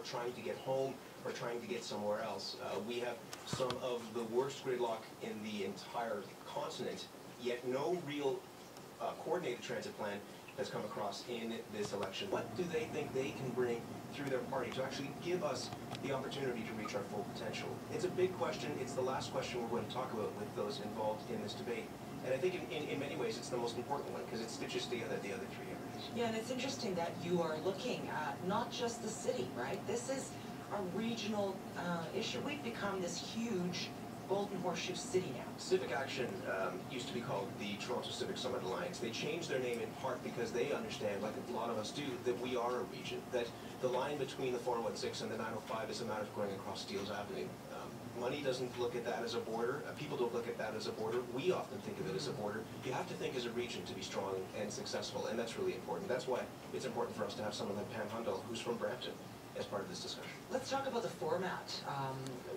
trying to get home or trying to get somewhere else. We have some of the worst gridlock in the entire continent, yet no real coordinated transit plan has come across in this election. What do they think they can bring through their party to actually give us the opportunity to reach our full potential? It's a big question. It's the last question we're going to talk about with those involved in this debate. And I think in many ways it's the most important one because it stitches together the other three areas. Yeah, and it's interesting that you are looking at not just the city, right? This is a regional issue. We've become this huge Golden Horseshoe city now. Civic Action used to be called the Toronto Civic Summit Alliance. They changed their name in part because they understand, like a lot of us do, that we are a region, that the line between the 416 and the 905 is a matter of going across Steeles Avenue. Money doesn't look at that as a border. People don't look at that as a border. We often think of it as a border. You have to think as a region to be strong and successful, and that's really important. That's why it's important for us to have someone like Pam Hundal, who's from Brampton, as part of this discussion. Let's talk about the format.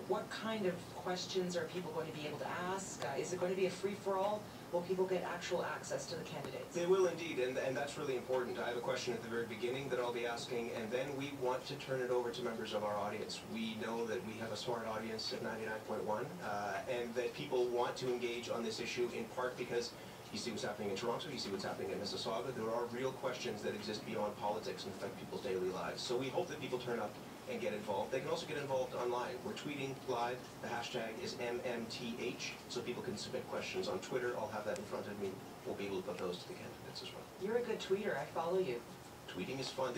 What kind of questions are people going to be able to ask? Is it going to be a free-for-all? Will people get actual access to the candidates? They will indeed, and that's really important. I have a question at the very beginning that I'll be asking, and then we want to turn it over to members of our audience. We know that we have a smart audience at 99.1, and that people want to engage on this issue in part because you see what's happening in Toronto, you see what's happening in Mississauga. There are real questions that exist beyond politics and affect people's daily lives. So we hope that people turn up and get involved. They can also get involved online. We're tweeting live. The hashtag is MMTH, so people can submit questions on Twitter. I'll have that in front of me. We'll be able to put those to the candidates as well. You're a good tweeter. I follow you. Tweeting is fun.